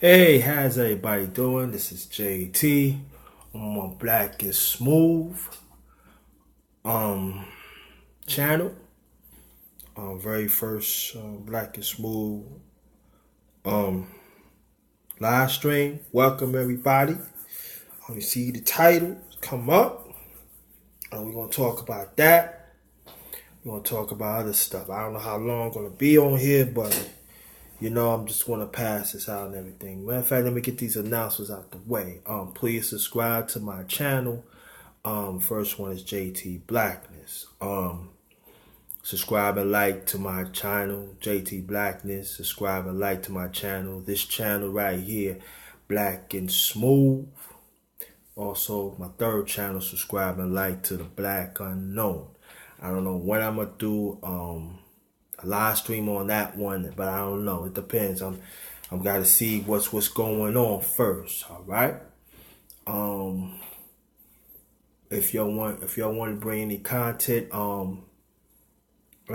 Hey, how's everybody doing? This is JT. I'm on Black and Smooth um channel. Very first Black and Smooth um live stream. Welcome everybody. You see the title come up. We're gonna talk about that. We're gonna talk about other stuff. I don't know how long I'm gonna be on here, but I'm just gonna pass this out and everything. Matter of fact, let me get these announcements out the way. Please subscribe to my channel. First one is JT Blackness. Subscribe and like to my channel, JT Blackness. Subscribe and like to my channel. This channel right here, Black and Smooth. Also, my third channel, subscribe and like to the Black Unknown. I don't know when I'm gonna do a live stream on that one, but I don't know. It depends. I'm gotta see what's going on first. All right. If y'all want to bring any content, I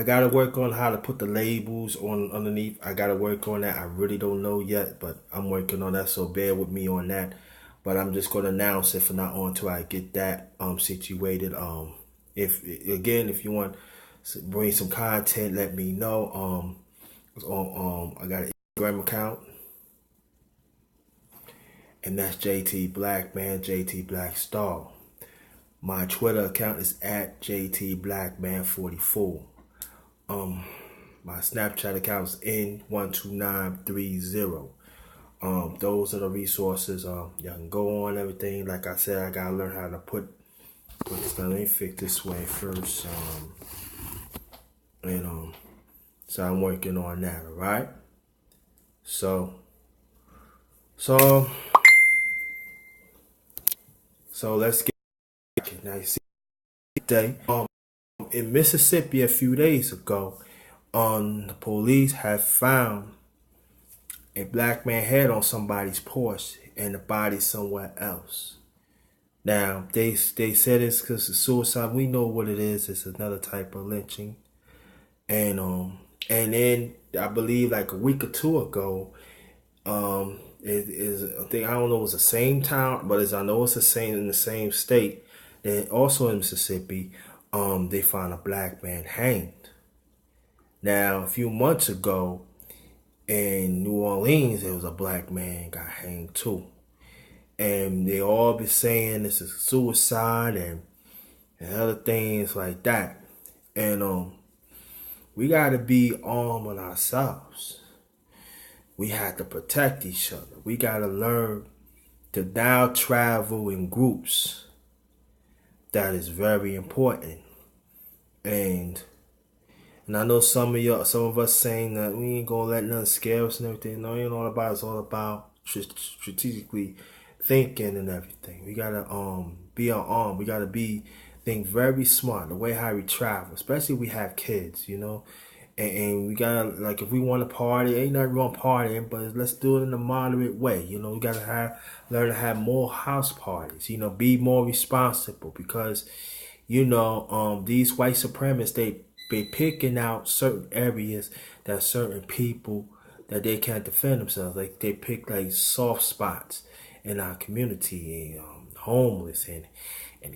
gotta work on how to put the labels on underneath. I gotta work on that. I really don't know yet, but I'm working on that. So bear with me on that. But I'm just gonna announce it from now on until I get that situated. If you want to bring some content, let me know. I got an Instagram account, and that's JT Blackman, JT Black Star. My Twitter account is at JT Blackman 44. My Snapchat account is N12930. Those are the resources. Y'all can go on everything. Like I said, I gotta learn how to put this. Let me fix this way first. So I'm working on that. All right. So let's get it. Now you see today. In Mississippi a few days ago, the police have found a black man head on somebody's porch and the body somewhere else. Now they said it's because of suicide. We know what it is. It's another type of lynching, and then I believe like a week or two ago, it is I think I don't know, it was the same town, but I know it's the same in the same state. Then also in Mississippi, they found a black man hanged. Now a few months ago in New Orleans, there was a black man got hanged too. And they all be saying this is suicide and other things like that. And we gotta be armed with ourselves. We have to protect each other. We gotta learn to now travel in groups. That is very important. And I know some of us saying that we ain't gonna let nothing scare us and everything. No, it ain't all about. It's all about strategically thinking and everything. We gotta be armed. We gotta think very smart. The way how we travel, especially if we have kids, and we gotta, like, if we want to party, ain't nothing wrong partying, but let's do it in a moderate way. We gotta learn to have more house parties. Be more responsible because these white supremacists, they picking out certain areas that certain people that they can't defend themselves. Like they pick like soft spots in our community, and homeless and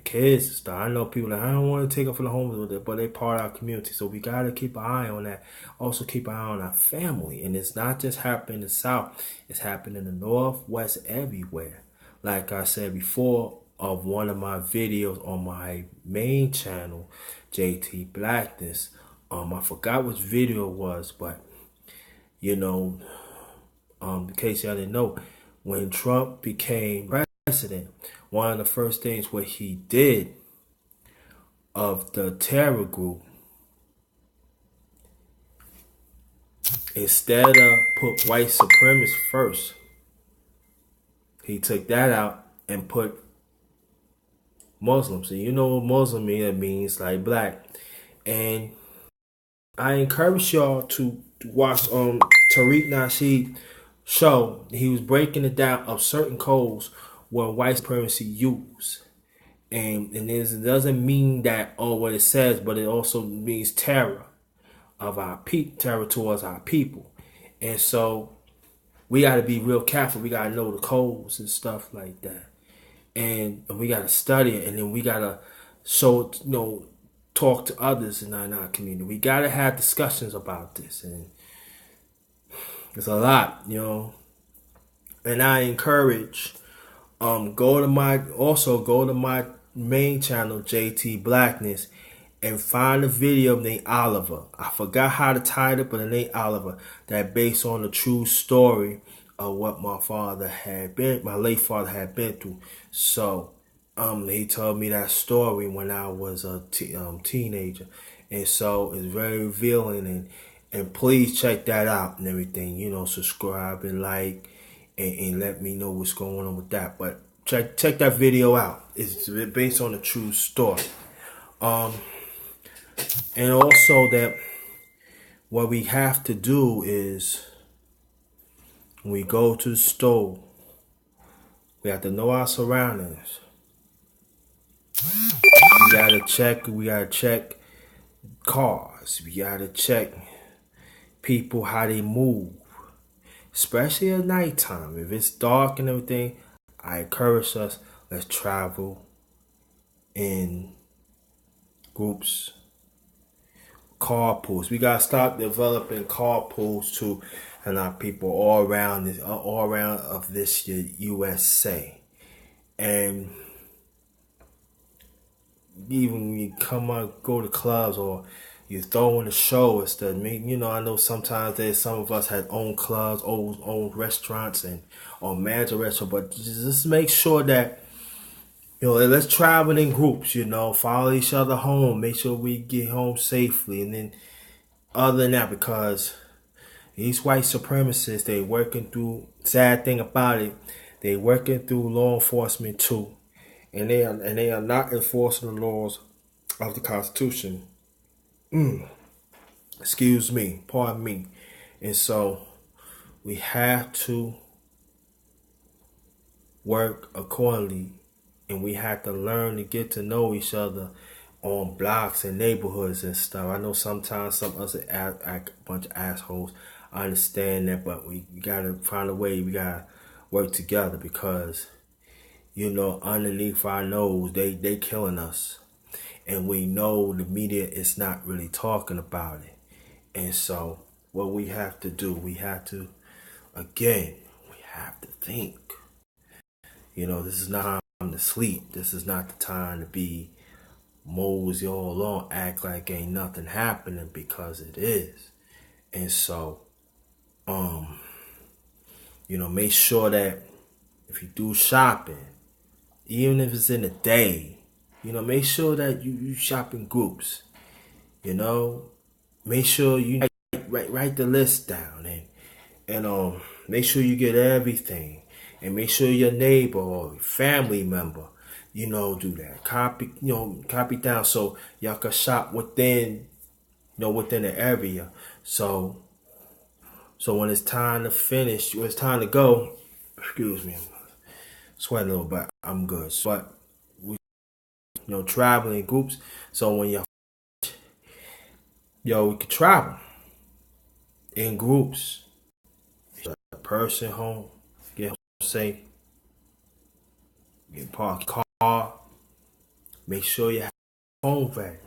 kids and stuff. I know people that I don't want to take up for the homeless with it, but they part of our community. So we gotta keep an eye on that. Also keep an eye on our family. And it's not just happening in the South, it's happening in the North, West, everywhere. Like I said before, of one of my videos on my main channel, JT Blackness. I forgot which video it was, but in case y'all didn't know, when Trump became president, one of the first things what he did of the terror group, instead of put white supremacists first, he took that out and put Muslims. And you know what Muslim means? It means like black. And I encourage y'all to watch Tariq Nasheed show. He was breaking it down of certain codes where white supremacy use. And it doesn't mean that what it says, but it also means terror of our terror towards our people. And so we got to be real careful. We got to know the codes and stuff like that, and we got to study it, and then we got to talk to others in our community. We got to have discussions about this, and it's a lot, And I encourage go to my main channel, JT Blackness, and find a video named Oliver. I forgot how to title it, but it named Oliver. That based on the true story of what my late father had been through. So, he told me that story when I was a teenager, and so it's very revealing. And please check that out and everything. Subscribe and like, and let me know what's going on with that. But check that video out. It's based on a true story. And also that what we have to do is when we go to the store, we have to know our surroundings. We gotta check cars. We gotta check people, how they move. Especially at nighttime. If it's dark and everything, I encourage us, let's travel in groups. Carpools. We gotta start developing carpools too, and our people all around of this USA. And even when you go to clubs or you throw in a show instead. I know sometimes some of us had own clubs, own restaurants, or manage a restaurant, but just make sure that let's travel in groups, follow each other home, make sure we get home safely. And then other than that, because these white supremacists, they working through, sad thing about it, they working through law enforcement too. And they are not enforcing the laws of the Constitution. Excuse me, pardon me. And so we have to work accordingly. And we have to learn to get to know each other on blocks and neighborhoods and stuff. I know sometimes some of us act a bunch of assholes. I understand that, but we gotta find a way. We gotta work together because, underneath our nose, they killing us. And we know the media is not really talking about it. And so what we have to do, we have to think. This is not time to sleep. This is not the time to be mosey all along, act like ain't nothing happening, because it is. And so, make sure that if you do shopping, even if it's in a day, make sure that you shop in groups. Make sure you write the list down and make sure you get everything. And make sure your neighbor or family member, do that. Copy down so y'all can shop within the area. So when it's time to finish, when it's time to go, excuse me, I'm sweating a little bit. I'm good. But we, traveling in groups. So when we can travel in groups. A person home, get home safe, get parked car. Make sure you have phone ready.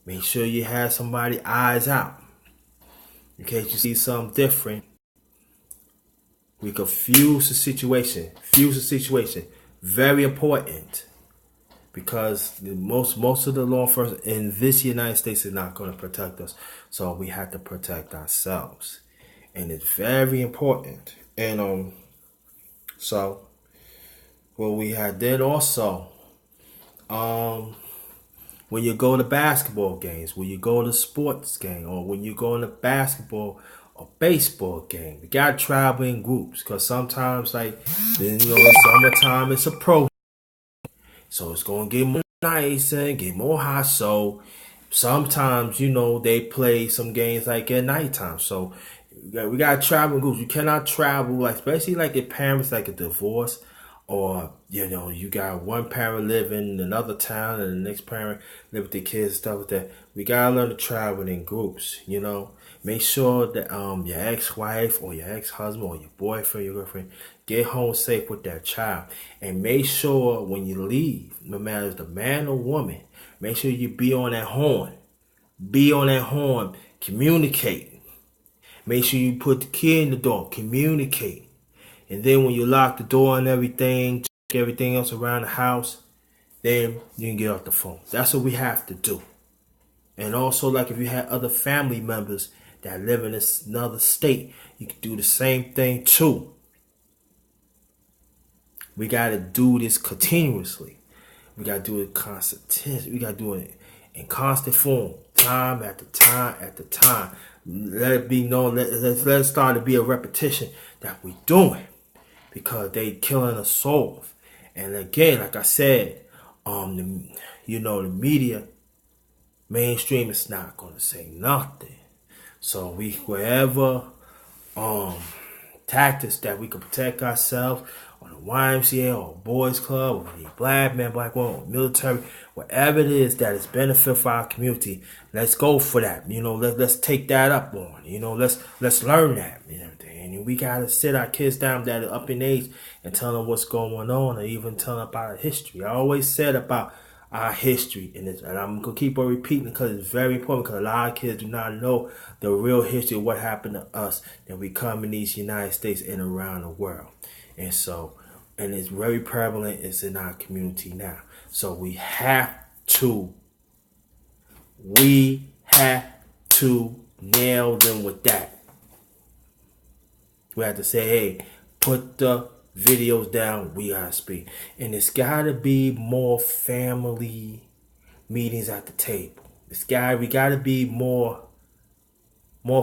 Make sure you have somebody eyes out in case you see something different. We could fuse the situation. Very important, because most of the law enforcement in this United States is not going to protect us. So we have to protect ourselves, and it's very important. And so what we had then also, when you go to basketball games, when you go to sports game, or when you go to basketball or baseball game, we gotta travel in groups, because sometimes, summertime it's a pro, so it's gonna get more nice and get more hot. So sometimes, they play some games like at nighttime. So we gotta travel in groups. You cannot travel, especially if parents a divorce. or you got one parent living in another town and the next parent live with the kids, stuff like that. We gotta learn to travel in groups. Make sure that your ex-wife or your ex-husband or your boyfriend, your girlfriend, get home safe with that child. And make sure when you leave, no matter if the man or woman, make sure you be on that horn. Be on that horn. Communicate. Make sure you put the key in the door. Communicate. And then when you lock the door and everything, check everything else around the house, then you can get off the phone. That's what we have to do. And also, like, if you have other family members that live in another state, you can do the same thing too. We got to do this continuously. We got to do it constant. We got to do it in constant form, time after time after time. Let it be known. Let it start to be a repetition that we're doing, because they killing us off. And again, like I said, the media, mainstream, is not gonna say nothing. So wherever tactics that we can protect ourselves, on the YMCA or Boys Club, or the Black Man, Black Woman, or military, whatever it is that is benefit for our community, let's go for that. Let's take that up on. Let's learn that and everything. And we gotta sit our kids down that are up in age and tell them what's going on, or even tell them about our history. I always said about our history, and I'm gonna keep on repeating because it's very important, because a lot of kids do not know the real history of what happened to us that we come in these United States and around the world. And it's very prevalent. It's in our community now. So we have to nail them with that. We have to say, hey, put the videos down. We gotta speak. And it's gotta be more family meetings at the table. We gotta be more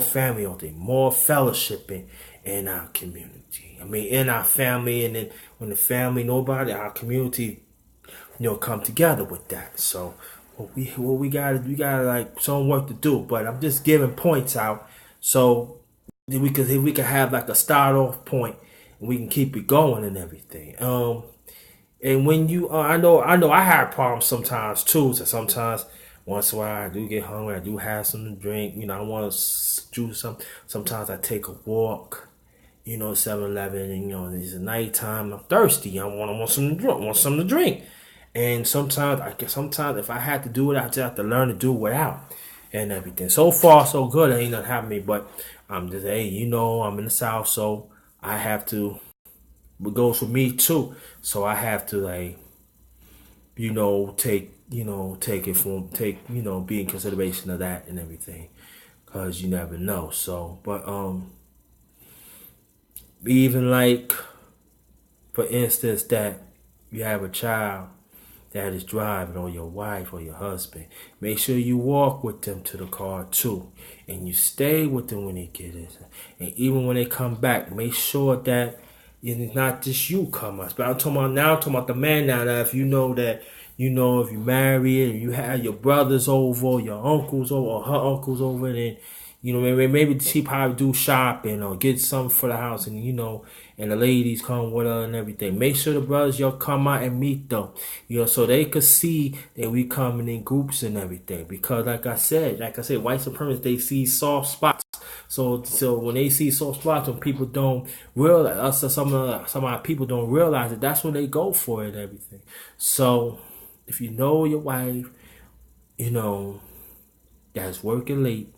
family on thing, more fellowshipping in our community. In our family, and then when the family, our community, come together with that. So we gotta like some work to do. But I'm just giving points out so we can have like a start off point, and we can keep it going and everything. And when I know I have problems sometimes too. So sometimes, once in a while, I do get hungry. I do have something to drink. I want to do something. Sometimes I take a walk. 7-Eleven, and it's nighttime. I'm thirsty. I want something to drink. Want something to drink. And sometimes if I had to do it, I just have to learn to do it without and everything. So far, so good. It ain't nothing happening to me, but I'm just, hey, I'm in the South, so I have to. It goes for me too. So I have to be in consideration of that and everything, because you never know. So, but even like, for instance, that you have a child that is driving, or your wife or your husband, make sure you walk with them to the car too, and you stay with them when they get in. And even when they come back, make sure that it's not just you come up. But I'm talking about the man now. That if if you married and you have your brothers over, your uncles over, or her uncles over, then maybe she probably do shopping or get something for the house, and and the ladies come with her and everything. Make sure the brothers come out and meet them, so they could see that we coming in groups and everything. Because like I said, white supremacists, they see soft spots. So when they see soft spots, when people don't realize, some of our people don't realize it, that's when they go for it and everything. So if you know your wife, that's working late.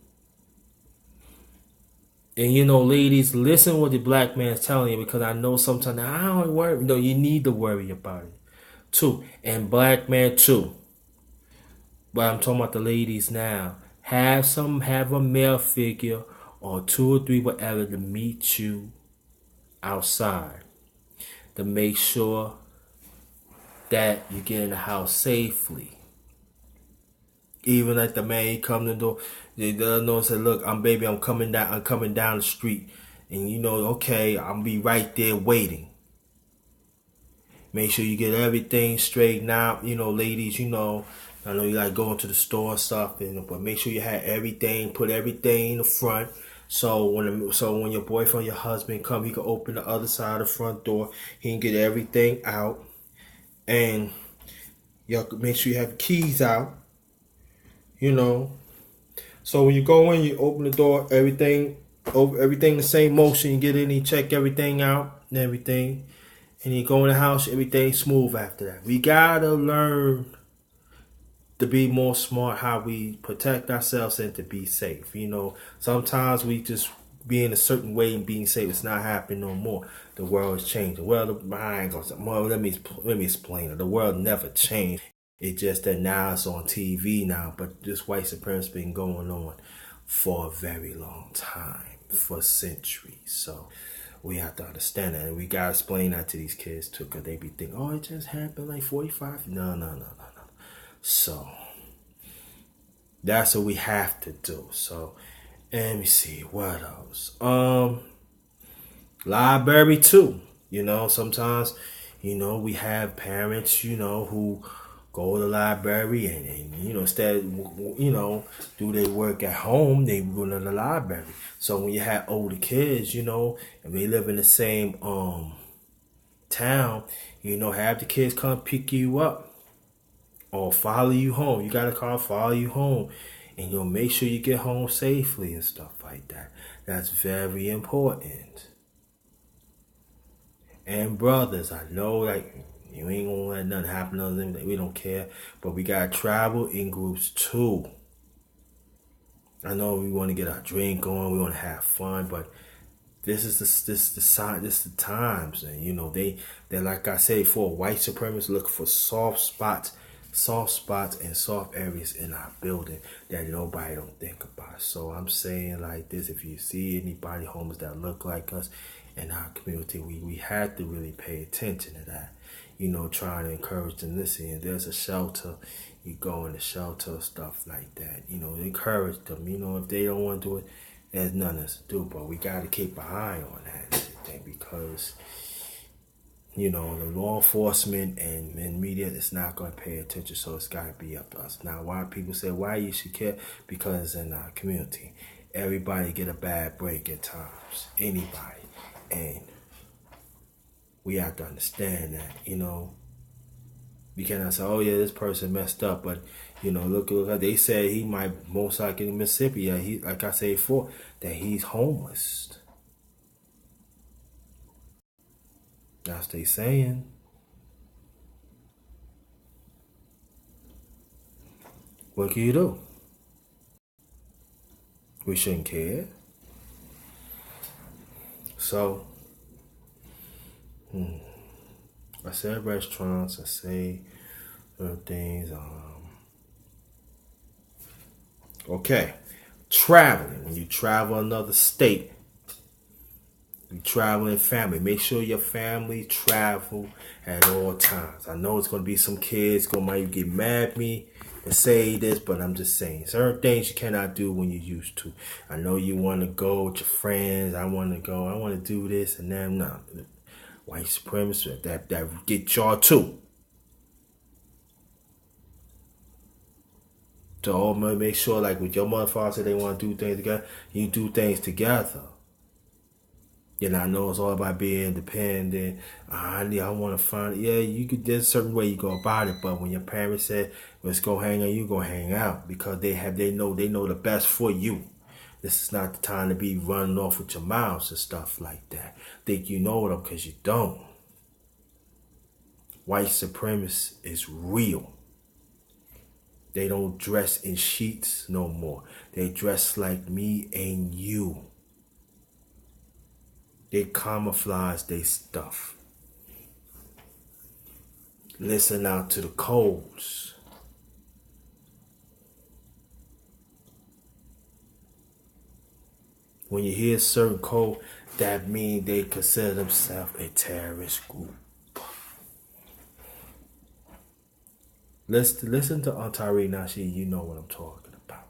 And ladies, listen what the black man's telling you, because I know sometimes I don't worry. You need to worry about it too, and black man too. But I'm talking about the ladies now. Have a male figure or 2 or 3, whatever, to meet you outside, to make sure that you get in the house safely. Even like the man, he come to the door, they know and say, look, I'm coming down the street. And okay, I'll be right there waiting. Make sure you get everything straightened out. Ladies, I know you like going to the store and stuff, but make sure you have everything, put everything in the front. So when your boyfriend, your husband come, he can open the other side of the front door. He can get everything out, and you make sure you have keys out. You know, so when you go in, you open the door, everything the same motion. You get in, you check everything out and everything, and you go in the house, everything smooth after that. We gotta learn to be more smart how we protect ourselves and to be safe. Sometimes we just be in a certain way and being safe. It's not happening no more. The world is changing. Well, I ain't gonna say, well, let me explain it. The world never changed. It's just that now it's on TV now, but this white supremacy been going on for a very long time, for centuries. So we have to understand that, and we gotta explain that to these kids too, because they be thinking, oh, it just happened like 45. No. So that's what we have to do. So, and let me see what else. Library too. Sometimes, we have parents, who go to the library and instead, do their work at home, they go to the library. So when you have older kids, and they live in the same town, have the kids come pick you up or follow you home. You got a car, follow you home, and make sure you get home safely and stuff like that. That's very important. And brothers, I know you ain't gonna let nothing happen to them. We don't care, but we gotta travel in groups too. I know we want to get our drink on, we want to have fun, but this is the times, and they're like I said before, white supremacists look for soft spots and soft areas in our building that nobody don't think about. So I'm saying like this: if you see anybody homeless that look like us in our community, we have to really pay attention to that. Trying to encourage them. Listen, there's a shelter. You go in the shelter, stuff like that. Encourage them. If they don't want to do it, there's nothing else to do. But we got to keep an eye on that thing, because the law enforcement and media is not going to pay attention, so it's got to be up to us. Now, why people say, why you should care? Because in our community, everybody get a bad break at times. Anybody. And we have to understand that, we cannot say, oh yeah, this person messed up, but, look, they said he might most likely in Mississippi, yeah, he, like I said before, that he's homeless. That's what they saying. What can you do? We shouldn't care. So, I said restaurants, I say other things. Okay, traveling. When you travel another state, you travel in family. Make sure your family travel at all times. I know it's going to be some kids might get mad at me and say this, but I'm just saying certain things you cannot do when you used to. I know you want to go with your friends. I want to go. I want to do this and then no. White supremacists that get y'all too. So make sure, like with your motherfucker say they want to do things together, you do things together. I know it's all about being independent. I want to find. Yeah, you could. There's a certain way you go about it, but when your parents said, "Let's go hang out," you go hang out because they know the best for you. This is not the time to be running off with your mouths and stuff like that. Think you know them because you don't. White supremacy is real. They don't dress in sheets no more. They dress like me and you. They camouflage their stuff. Listen out to the codes. When you hear a certain code, that means they consider themselves a terrorist group. Listen to Tariq Nasheed, you know what I'm talking about.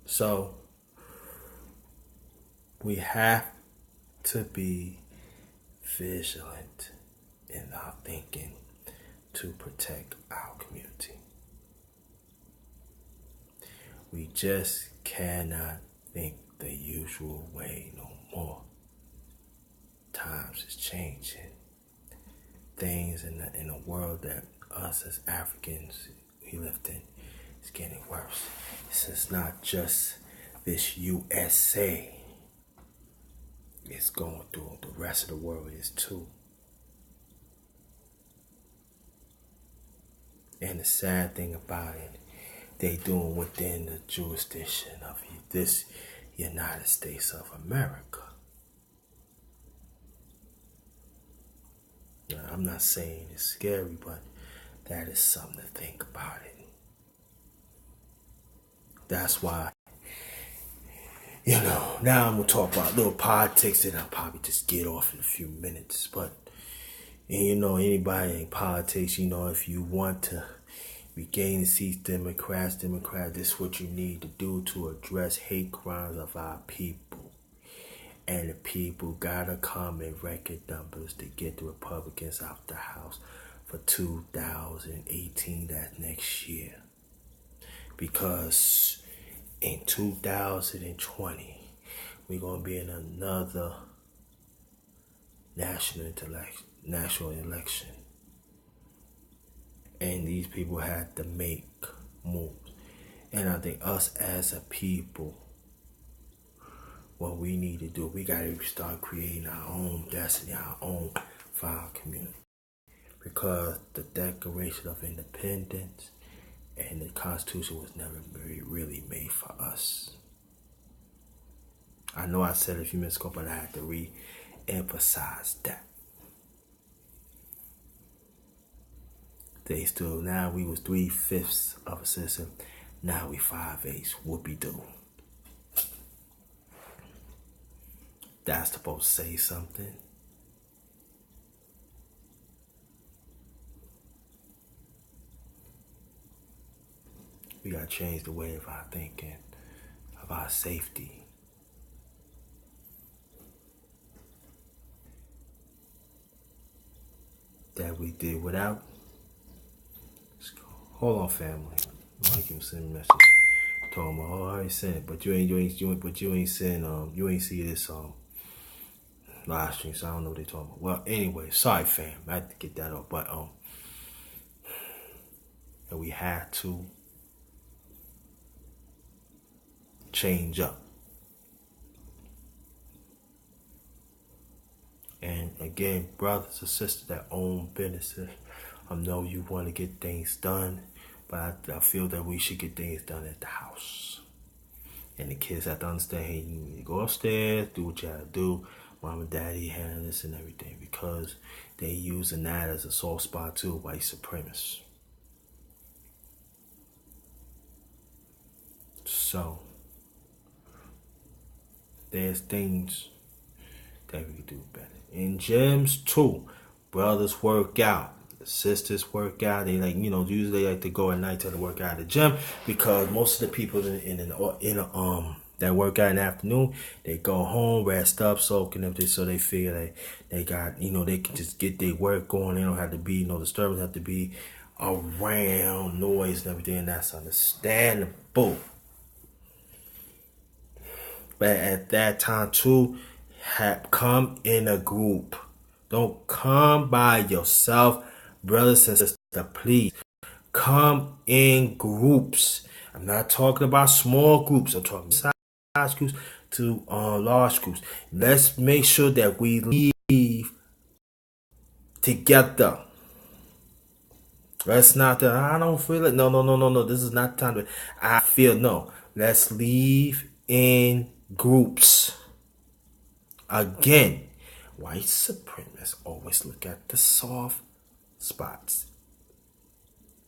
So, we have to be vigilant in our thinking to protect our community. We just cannot think the usual way no more. Times is changing. Things in the world that us as Africans we lived in is getting worse. This is not just this USA. It's going through. The rest of the world is too. And the sad thing about it, they doing within the jurisdiction of this United States of America. Now, I'm not saying it's scary, but that is something to think about it. That's why, now I'm going to talk about a little politics and I'll probably just get off in a few minutes. But, anybody in politics, if you want to regain the seats, Democrats, this is what you need to do to address hate crimes of our people. And the people gotta come in record numbers to get the Republicans out the House for 2018, that's next year. Because in 2020, we're gonna be in another national election. And these people had to make moves. And I think us as a people, what we need to do, we got to start creating our own destiny, our own for our community. Because the Declaration of Independence and the Constitution was never really made for us. I know I said it a few minutes ago, but I had to re-emphasize that. Now we was 3/5 of a citizen, now we 5/8, whoopie-doo. That's supposed to say something. We gotta change the way of our thinking, of our safety. That we did without. Hold on, family. I want to give him send a message. Told him, I already sent it, but you ain't send you ain't see this live stream, so I don't know what they're talking about. Well, anyway, sorry fam, I had to get that off, but and we had to change up. And again, brothers and sisters that own businesses, I know you want to get things done, but I feel that we should get things done at the house. And the kids have to understand, hey, you need to go upstairs, do what you have to do. Mom and daddy handle this and everything, because they using that as a soft spot too, white supremacists. So there's things that we can do better. In gyms too, brothers work out, sisters work out. They usually like to go at night to work out at the gym, because most of the people that work out in the afternoon, they go home, rest up, soaking up this, so they figure they got, they can just get their work going. They don't have to be, disturbance have to be around, noise and everything, and that's understandable. But at that time too, come in a group. Don't come by yourself, brothers and sisters, please. Come in groups. I'm not talking about small groups. I'm talking size groups to large groups. Let's make sure that we leave together. Let's not, I don't feel it. No. This is not time to, I feel, no. Let's leave in groups. Again, white supremacists always look at the soft spots.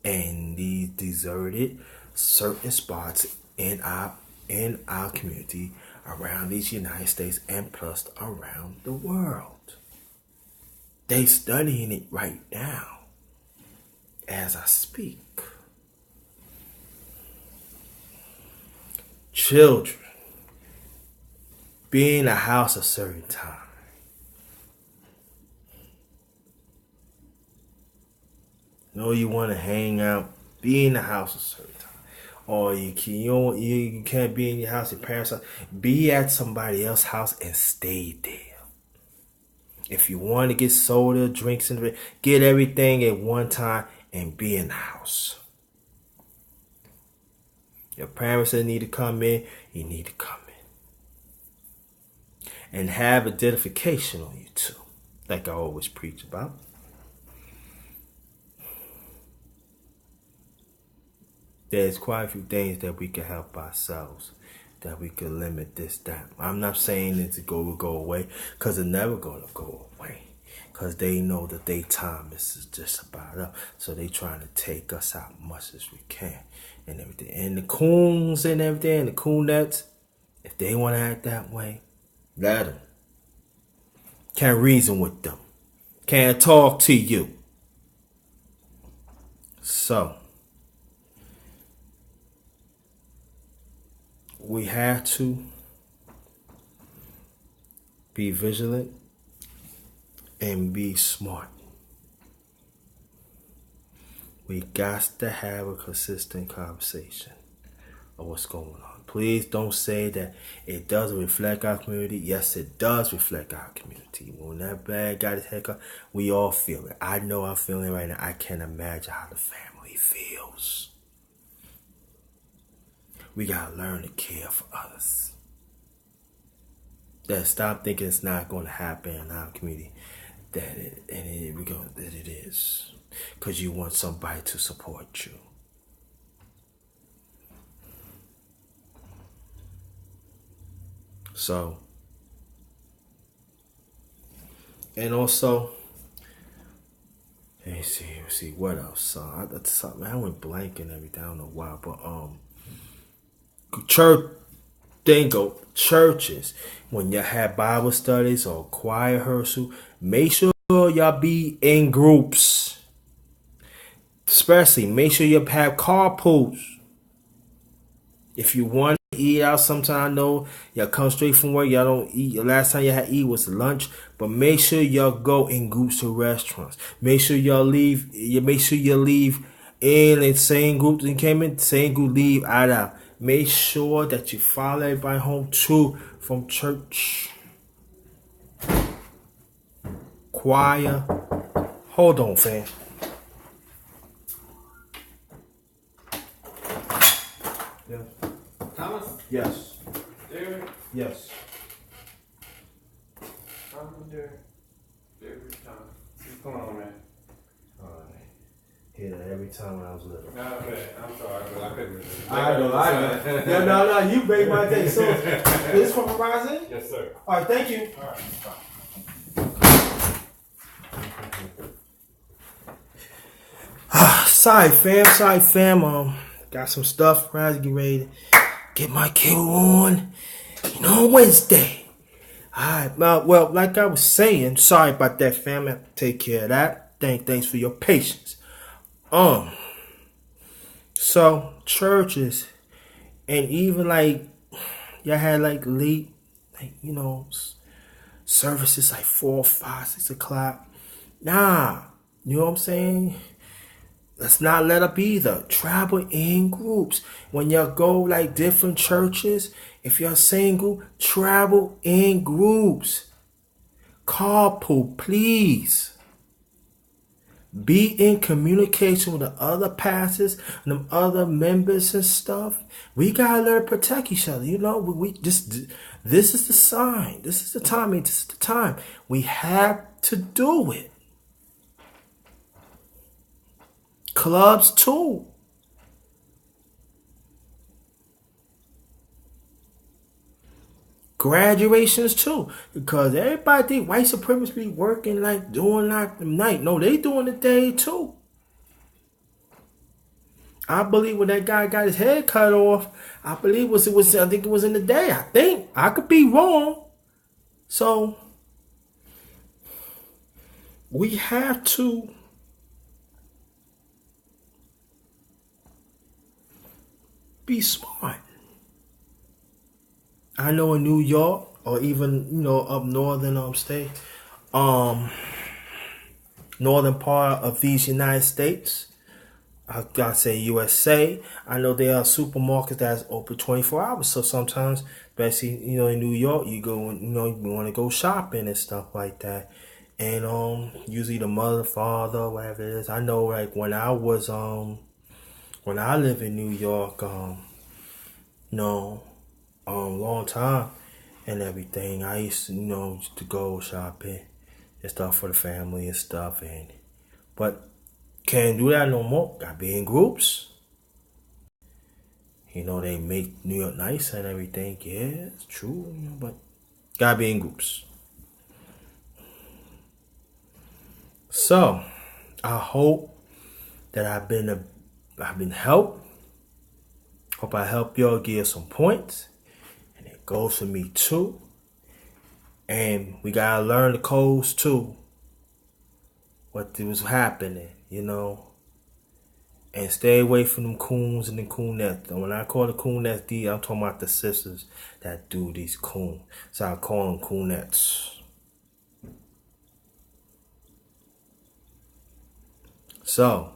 And these deserted certain spots in our community, around these United States, and plus around the world. They studying it right now as I speak. Children, be in a house a certain time. You want to hang out, be in the house a certain time. or you can't be in your house, your parents' house. Be at somebody else's house and stay there. If you want to get soda, drinks, and get everything at one time and be in the house. Your parents that need to come in, you need to come in. And have identification on you too, like I always preach about. There's quite a few things that we can help ourselves, that we can limit this, that. I'm not saying it will go away, because it's never going to go away. Because they know that their time is just about up. So they trying to take us out much as we can and everything. And the coons and everything, the coonettes, if they want to act that way, let them. Can't reason with them. Can't talk to you. So we have to be vigilant and be smart. We got to have a consistent conversation of what's going on. Please don't say that it doesn't reflect our community. Yes, it does reflect our community. When that bad got his head cut, we all feel it. I know I'm feeling it right now. I can't imagine how the family feels. We gotta learn to care for others. That stop thinking it's not going to happen in our community. That it is, because you want somebody to support you. So, and also, let me see what else. Something I went blank and everything. I don't know why, but churches, when you have Bible studies or choir rehearsal, make sure y'all be in groups. Especially, make sure you have carpools. If you want to eat out sometime, I know y'all come straight from work, y'all don't eat. The last time y'all had to eat was lunch, but make sure y'all go in groups to restaurants. Make sure y'all leave. Make sure you leave in the same group and came in, same group leave out. Make sure that you follow everybody home too from church. Choir. Hold on, fam. Yeah. Thomas? Yes. Derek? Yes. Thomas, Derek? Derek, Thomas. What's going on, man? Alright. Hear that every time when I was little. Okay, I'm sorry, but I couldn't resist. I know. No, you made my day. So, this from Horizon? Yes, sir. Alright, thank you. Alright. Sorry, fam. Got some stuff. I get ready to get my cable on. Wednesday. Alright, well, like I was saying, sorry about that, fam. I have to take care of that. Thanks for your patience. So churches, and even like y'all had like late, services like 4, 5, 6 o'clock. Nah, you know what I'm saying? Let's not let up either. Travel in groups. When y'all go like different churches, if you're single, travel in groups. Carpool, please. Be in communication with the other pastors and the other members and stuff. We gotta learn to protect each other. We just, this is the sign. This is the timing. This is the time. We have to do it. Clubs too. Graduations too. Because everybody think white supremacists be working doing the night. No, they doing the day too. I believe when that guy got his head cut off, I think it was in the day. I could be wrong. So we have to be smart. I know in New York, or even up northern state, northern part of these United States, I gotta say USA. I know there are supermarkets that's open 24 hours. So sometimes, especially in New York, you go you want to go shopping and stuff like that. And usually the mother, father, whatever it is. I know like when I live in New York, long time and everything. I used to used to go shopping and stuff for the family and stuff, but can't do that no more. Got to be in groups. They make New York nice and everything. Yeah, it's true. But gotta be in groups. So I hope that I've been helped. Hope I help y'all give some points, and it goes for me too. And we gotta learn the codes too. What was happening. And stay away from them coons and the coonettes. And when I call the coonettes, I'm talking about the sisters that do these coons. So I call them coonettes. So,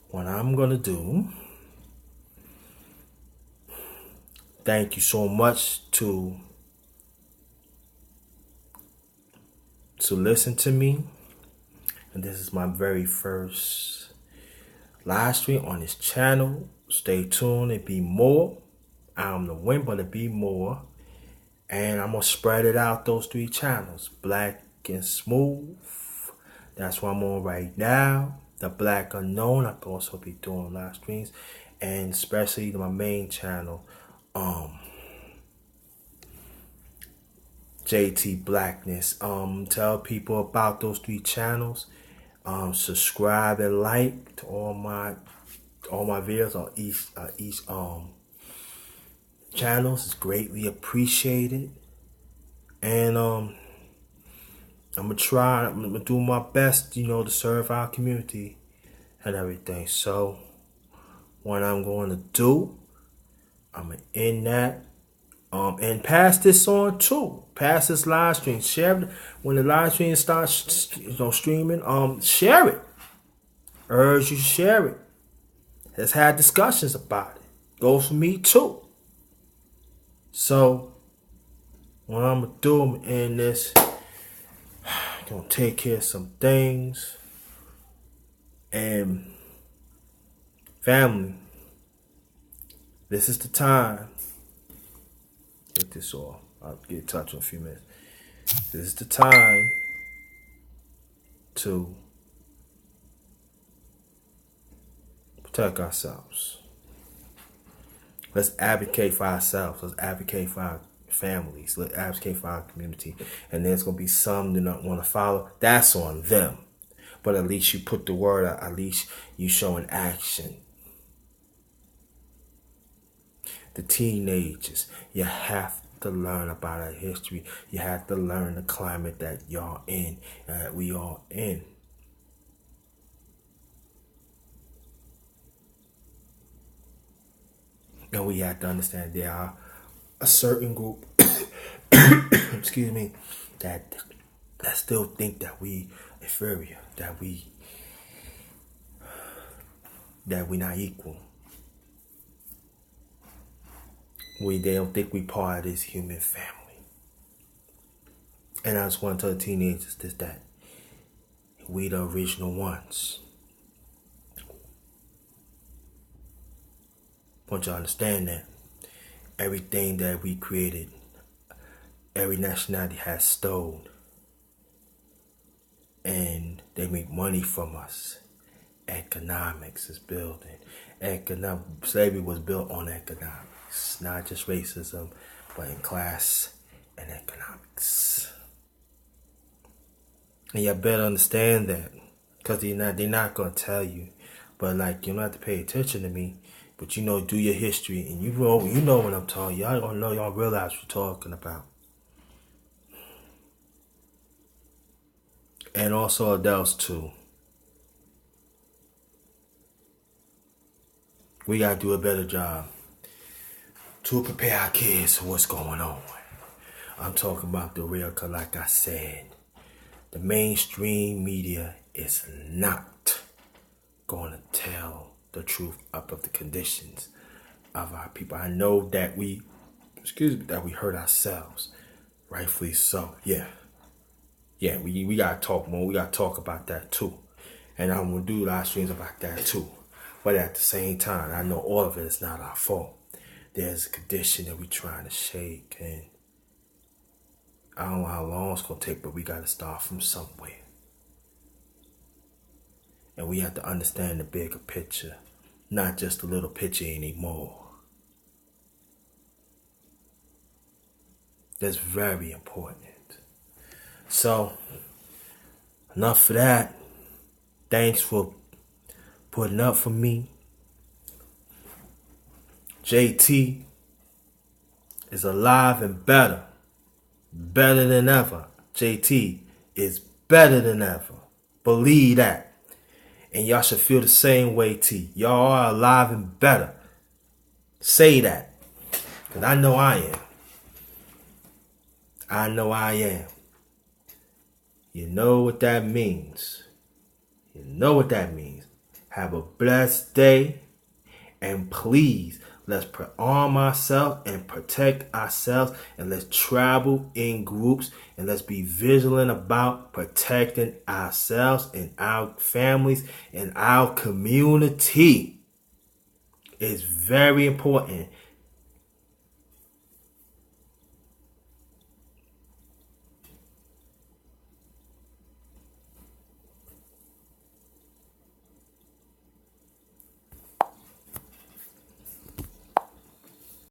what I'm going to do, thank you so much to listen to me. And this is my very first live stream on this channel. Stay tuned. It be more. I'm the win, but it be more. And I'm going to spread it out those 3 channels. Black and Smooth. That's what I'm on right now. The Black Unknown. I can also be doing live streams. And especially my main channel. JT Blackness. Tell people about those 3 channels. Subscribe and like to all my videos on each channels. It's greatly appreciated. And I'm gonna do my best, to serve our community and everything. So what I'm going to do, I'm gonna end that. And pass this on too. Pass this live stream. Share it when the live stream starts, streaming. Share it. Urge you to share it. Let's have discussions about it. Goes for me too. So what I'm gonna do, I'm gonna end this. Gonna take care of some things. And family, this is the time. Get this off. I'll get in touch in a few minutes. This is the time to protect ourselves. Let's advocate for ourselves. Let's advocate for our families. Let's advocate for our community. And there's going to be some that don't want to follow. That's on them. But at least you put the word out. At least you show an action. The teenagers, you have to learn about our history. You have to learn the climate that y'all in, that we all in. And we have to understand there are a certain group, excuse me, that still think that we inferior, that we not equal. They don't think we part of this human family. And I just want to tell the teenagers that we the original ones. I want you to understand that everything that we created, every nationality has stolen. And they make money from us. Economics is building. Slavery was built on economics, not just racism, but in class and economics. And you better understand that, because they're not gonna tell you. But you don't have to pay attention to me. But do your history, and you know what I'm talking. Y'all don't know. Y'all realize what you're talking about. And also adults too. We gotta do a better job to prepare our kids for what's going on. I'm talking about the real, cause like I said, the mainstream media is not gonna tell the truth of the conditions of our people. I know that we hurt ourselves, rightfully so. Yeah, we gotta talk more. We gotta talk about that too, and I'm gonna do live streams about that too. But at the same time, I know all of it is not our fault. There's a condition that we're trying to shake, and I don't know how long it's gonna take, but we gotta start from somewhere. And we have to understand the bigger picture, not just the little picture anymore. That's very important. So, enough of that. Thanks for putting up for me. JT is alive and better. Better than ever. JT is better than ever. Believe that. And y'all should feel the same way, T. Y'all are alive and better. Say that. Because I know I am. I know I am. You know what that means. You know what that means. Have a blessed day. And please, let's arm ourselves and protect ourselves. And let's travel in groups. And let's be vigilant about protecting ourselves and our families and our community. It's very important